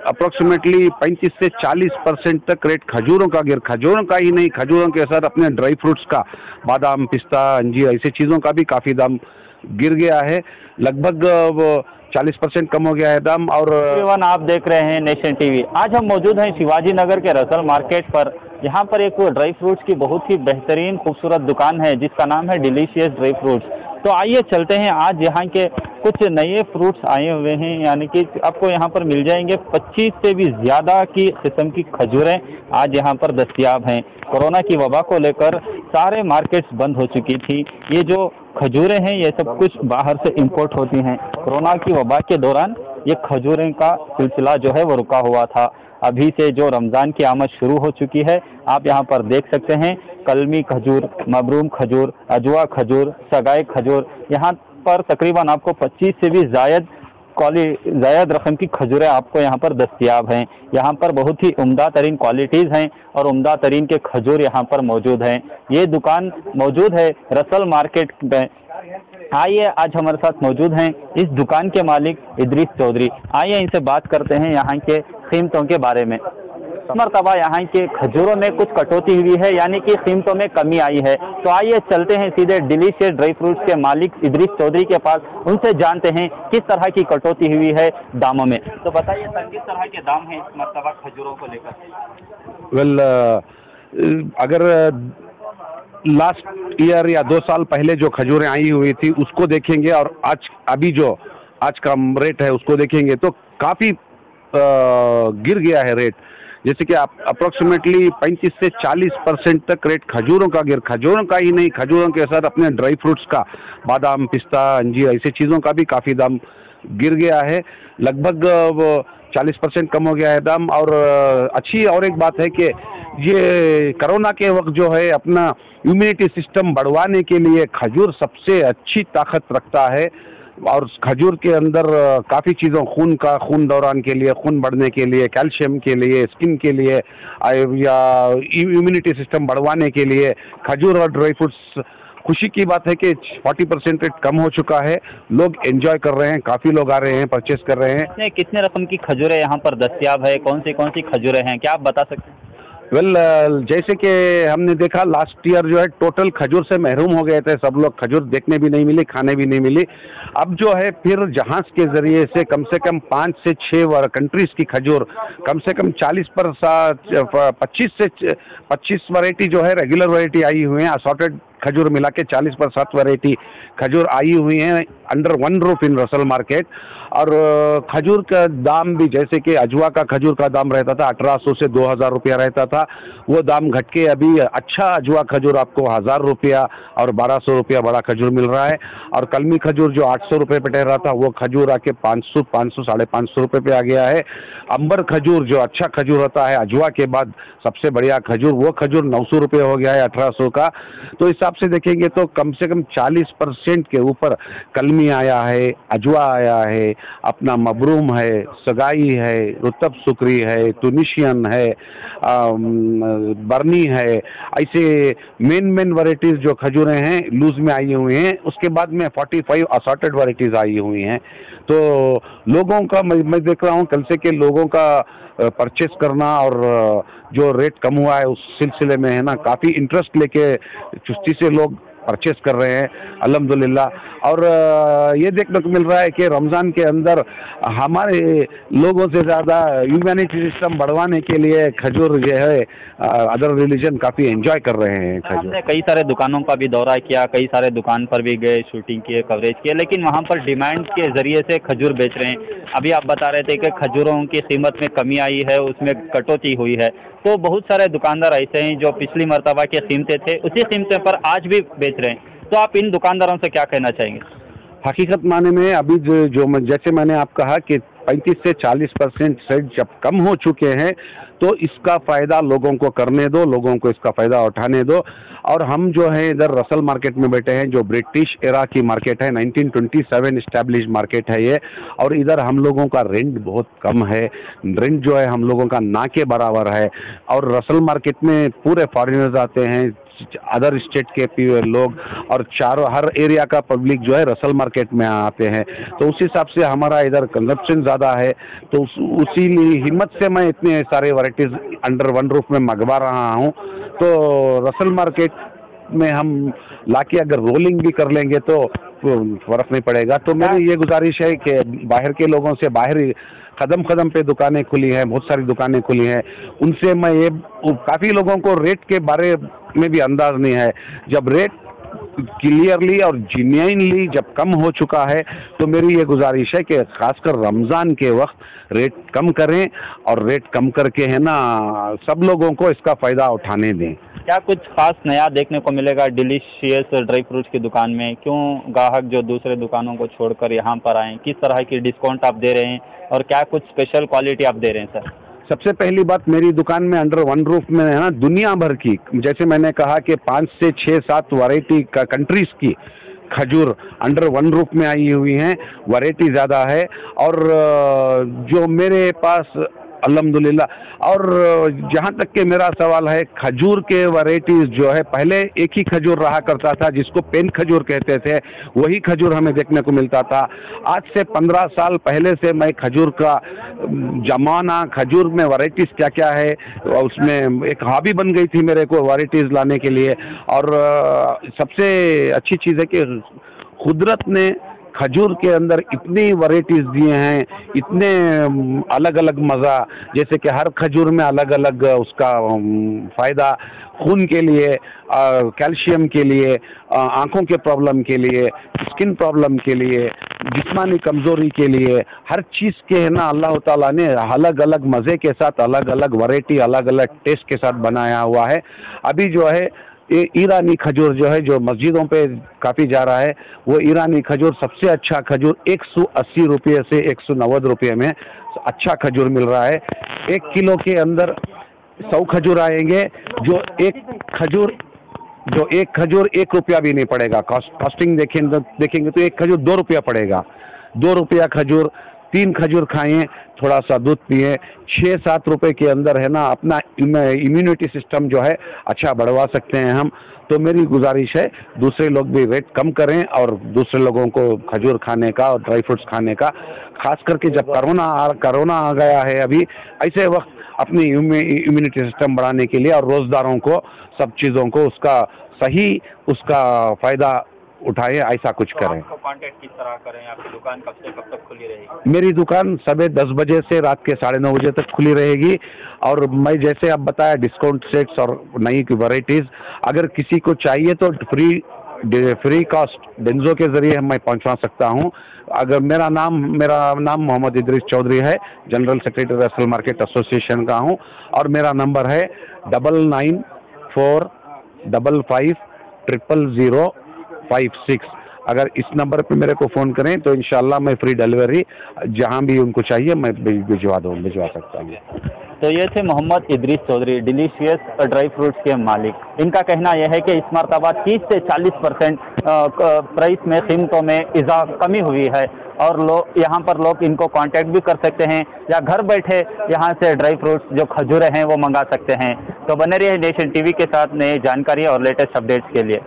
Approximately 35 से 40% तक rate खजूरों का ही नहीं, खजूरों के साथ अपने ड्राई फ्रूट्स का, बादाम, पिस्ता, अंजीर, ऐसी चीज़ों का भी काफ़ी दाम गिर गया है। लगभग 40% कम हो गया है दाम। और एवरीवन, आप देख रहे हैं नेशन टीवी। आज हम मौजूद हैं शिवाजी नगर के रसल मार्केट पर। यहाँ पर एक ड्राई फ्रूट्स की बहुत ही बेहतरीन खूबसूरत दुकान है जिसका नाम है डिलीशियस ड्राई फ्रूट्स। तो आइए चलते हैं, आज यहाँ के कुछ नए फ्रूट्स आए हुए हैं, यानी कि आपको यहाँ पर मिल जाएंगे 25 से भी ज़्यादा की किस्म की खजूरें आज यहाँ पर दस्तयाब हैं। कोरोना की वबा को लेकर सारे मार्केट्स बंद हो चुकी थी। ये जो खजूरें हैं ये सब कुछ बाहर से इंपोर्ट होती हैं। कोरोना की वबा के दौरान ये खजूरें का सिलसिला जो है वो रुका हुआ था। अभी से जो रमज़ान की आमद शुरू हो चुकी है, आप यहाँ पर देख सकते हैं कलमी खजूर, मबरूम खजूर, अजवा खजूर, सगाई खजूर। यहाँ पर तकरीबन आपको 25 से भी ज़ायद रकम की खजूरें आपको यहाँ पर दस्तयाब हैं। यहाँ पर बहुत ही उम्दा तरीन क्वालिटीज़ हैं और उम्दा तरीन के खजूर यहाँ पर मौजूद हैं। ये दुकान मौजूद है रसल मार्केट में। आइए, आज हमारे साथ मौजूद हैं इस दुकान के मालिक इदरीस चौधरी। आइए इनसे बात करते हैं यहाँ के कीमतों के बारे में। मरतबा यहाँ के खजूरों में कुछ कटौती हुई है, यानी कि कीमतों में कमी आई है। तो आइए चलते हैं सीधे डिलीशियस ड्राई फ्रूट्स के मालिक इदरीस चौधरी के पास, उनसे जानते हैं किस तरह की कटौती हुई है दामों में। तो बताइए सर, किस तरह के दाम हैं इस मरतबा खजूरों को लेकर? वेल, अगर लास्ट ईयर या 2 साल पहले जो खजूरें आई हुई थी उसको देखेंगे और अभी जो आज का रेट है उसको देखेंगे तो काफ़ी गिर गया है रेट। जैसे कि आप अप्रोक्सीमेटली 35 से 40% तक रेट खजूरों का ही नहीं, खजूरों के साथ अपने ड्राई फ्रूट्स का, बादाम, पिस्ता, अंजीर, ऐसी चीज़ों का भी काफ़ी दाम गिर गया है। लगभग 40% कम हो गया है दाम। और अच्छी और एक बात है कि ये कोरोना के वक्त जो है अपना इम्यूनिटी सिस्टम बढ़वाने के लिए खजूर सबसे अच्छी ताकत रखता है। और खजूर के अंदर काफ़ी चीज़ों, खून दौरान के लिए, खून बढ़ने के लिए, कैल्शियम के लिए, स्किन के लिए या इम्यूनिटी सिस्टम बढ़वाने के लिए खजूर और ड्राई फ्रूट्स। खुशी की बात है कि 40% रेट कम हो चुका है। लोग एंजॉय कर रहे हैं, काफ़ी लोग आ रहे हैं, परचेस कर रहे हैं। कितने रकम की खजूरें यहाँ पर दस्तयाब है? कौन सी खजूरें हैं, क्या आप बता सकते हैं? वेल, जैसे कि हमने देखा लास्ट ईयर जो है टोटल खजूर से महरूम हो गए थे सब लोग, खजूर देखने भी नहीं मिली, खाने भी नहीं मिली। अब जो है फिर जहाज़ के ज़रिए से कम 5 से 6 कंट्रीज़ की खजूर, कम से कम 25 वैरायटी जो है रेगुलर वैरायटी आई हुई हैं। असॉर्टेड खजूर मिला के 40 वैरायटी खजूर आई हुई हैं अंडर वन रूफ इन रसल मार्केट। और खजूर का दाम भी, जैसे कि अजवा का खजूर का दाम रहता था 1800 से 2000 रुपया रहता था, वो दाम घट के अभी अच्छा अजवा खजूर आपको 1000 रुपया और 1200 रुपया बड़ा खजूर मिल रहा है। और कलमी खजूर जो 800 रुपये पे ठहरा था वो खजूर आके 500 साढ़े 500 रुपये पे आ गया है। अंबर खजूर जो अच्छा खजूर होता है अजवा के बाद सबसे बढ़िया खजूर, वो खजूर 900 रुपये हो गया है 1800 का। तो हिसाब से देखेंगे तो कम से कम 40% के ऊपर कलमी आया है, अजवा आया है, अपना मबरूम है, सगाई है, रुतब सुकरी है, टूनिशियन है, बर्नी है। ऐसे मेन वैरायटीज़ जो खजूरें हैं लूज में आई हुई हैं। उसके बाद में 45 असॉर्टेड वैरायटीज़ आई हुई हैं। तो लोगों का मैं देख रहा हूँ कल से कि लोगों का परचेस करना और जो रेट कम हुआ है उस सिलसिले में है ना, काफ़ी इंटरेस्ट लेके चुस्ती से लोग परचेस कर रहे हैं अल्हम्दुलिल्लाह। और ये देखने को मिल रहा है कि रमज़ान के अंदर हमारे लोगों से ज़्यादा इम्यूनिटी सिस्टम बढ़वाने के लिए खजूर जो है अदर रिलीजन काफ़ी एंजॉय कर रहे हैं खजूर। हमने कई सारे दुकानों का भी दौरा किया, कई सारे दुकान पर भी गए, शूटिंग किए, कवरेज किए, लेकिन वहाँ पर डिमांड के ज़रिए से खजूर बेच रहे हैं। अभी आप बता रहे थे कि खजूरों की कीमत में कमी आई है, उसमें कटौती हुई है। तो बहुत सारे दुकानदार ऐसे हैं जो पिछली मरतबा की कीमतें थे उसी कीमतें पर आज भी बेच रहे हैं। तो आप इन दुकानदारों से क्या कहना चाहेंगे? हकीकत माने में अभी जैसे मैंने आप कहा कि 35 से 40% रेट जब कम हो चुके हैं तो इसका फ़ायदा लोगों को करने दो, लोगों को इसका फ़ायदा उठाने दो। और हम जो है इधर रसल मार्केट में बैठे हैं, जो ब्रिटिश एरा की मार्केट है, 1927 इस्टेब्लिश मार्केट है ये। और इधर हम लोगों का रेंट बहुत कम है, रेंट जो है हम लोगों का ना के बराबर है। और रसल मार्केट में पूरे फॉरेनर्स आते हैं, अदर स्टेट के लोग और चारों हर एरिया का पब्लिक जो है रसल मार्केट में आते हैं। तो उस हिसाब से हमारा इधर कंजप्शन ज़्यादा है, तो उसी हिम्मत से मैं इतने सारे वैरायटीज़ अंडर वन रूफ में मंगवा रहा हूँ। तो रसल मार्केट में हम लाके अगर रोलिंग भी कर लेंगे तो फर्क नहीं पड़ेगा। तो मेरी ये गुजारिश है कि बाहर के लोगों से, बाहर कदम कदम पे दुकानें खुली हैं, बहुत सारी दुकानें खुली हैं, उनसे मैं ये काफ़ी लोगों को रेट के बारे में भी अंदाज नहीं है। जब रेट क्लियरली और जेन्युइनली जब कम हो चुका है तो मेरी ये गुजारिश है कि खासकर रमज़ान के वक्त रेट कम करें और रेट कम करके है ना सब लोगों को इसका फ़ायदा उठाने दें। क्या कुछ खास नया देखने को मिलेगा डिलीशियस ड्राई फ्रूट्स की दुकान में? क्यों ग्राहक जो दूसरे दुकानों को छोड़कर यहाँ पर आएँ? किस तरह की डिस्काउंट आप दे रहे हैं और क्या कुछ स्पेशल क्वालिटी आप दे रहे हैं सर? सबसे पहली बात, मेरी दुकान में अंडर वन रूफ में है ना दुनिया भर की, जैसे मैंने कहा कि 5 से 6-7 वैरायटी का कंट्रीज की खजूर अंडर वन रूफ में आई हुई हैं। वैरायटी ज़्यादा है और जो मेरे पास अल्हम्दुलिल्लाह। और जहाँ तक कि मेरा सवाल है, खजूर के वैरायटीज़ जो है, पहले एक ही खजूर रहा करता था जिसको पेन खजूर कहते थे, वही खजूर हमें देखने को मिलता था। आज से 15 साल पहले से मैं खजूर का जमाना, खजूर में वैरायटीज़ क्या क्या है उसमें एक हॉबी बन गई थी मेरे को वैरायटीज़ लाने के लिए। और सबसे अच्छी चीज़ है कि कुदरत ने खजूर के अंदर इतनी वैरायटीज़ दिए हैं, इतने अलग अलग मज़ा, जैसे कि हर खजूर में अलग अलग उसका फ़ायदा, खून के लिए, कैल्शियम के लिए, आँखों के प्रॉब्लम के लिए, स्किन प्रॉब्लम के लिए, जिस्मानी कमज़ोरी के लिए, हर चीज़ के है ना अल्लाह ताला ने अलग अलग मज़े के साथ, अलग अलग वैरायटी, अलग अलग टेस्ट के साथ बनाया हुआ है। अभी जो है ये ईरानी खजूर जो है, जो मस्जिदों पे काफ़ी जा रहा है, वो ईरानी खजूर सबसे अच्छा खजूर 180 रुपये से 190 रुपये में अच्छा खजूर मिल रहा है। 1 किलो के अंदर 100 खजूर आएंगे, जो एक खजूर 1 रुपया भी नहीं पड़ेगा। कॉस्टिंग देखेंगे तो एक खजूर 2 रुपया पड़ेगा। 2 रुपया खजूर, 3 खजूर खाएं, थोड़ा सा दूध पिए, 6-7 रुपए के अंदर है ना अपना इम्यूनिटी सिस्टम जो है अच्छा बढ़वा सकते हैं हम। तो मेरी गुजारिश है दूसरे लोग भी रेट कम करें और दूसरे लोगों को खजूर खाने का और ड्राई फ्रूट्स खाने का, खास करके जब कोरोना आ गया है अभी, ऐसे वक्त अपनी इम्यूनिटी सिस्टम बढ़ाने के लिए और रोजदारों को सब चीज़ों को उसका फ़ायदा उठाए, ऐसा कुछ करें। आपको कांटेक्ट किस तरह करें? आपकी दुकान कब से कब तक खुली रहेगी? मेरी दुकान सुबह 10 बजे से रात के 9:30 बजे तक खुली रहेगी। और मैं जैसे आप बताया डिस्काउंट सेट्स और नई वैरायटीज़ अगर किसी को चाहिए तो फ्री कॉस्ट डेंजो के ज़रिए मैं पहुंचवा सकता हूं। अगर मेरा नाम मोहम्मद इदरीस चौधरी है, general secretary Russell market association का हूं और मेरा नंबर है 9945550056। अगर इस नंबर पे मेरे को फ़ोन करें तो इंशाल्लाह मैं फ्री डिलीवरी जहां भी उनको चाहिए मैं भिजवा सकता हूँ। तो ये थे Mohammad Idris Chaudhary, delicious dry fruits के मालिक। इनका कहना यह है कि इस मरतबा 30 से 40% प्राइस में कीमतों में कमी हुई है और यहाँ पर लोग इनको कांटेक्ट भी कर सकते हैं या घर बैठे यहाँ से ड्राई फ्रूट्स जो खजूरें हैं वो मंगा सकते हैं। तो बने रहिए नेशन टीवी के साथ नई जानकारी और लेटेस्ट अपडेट्स के लिए।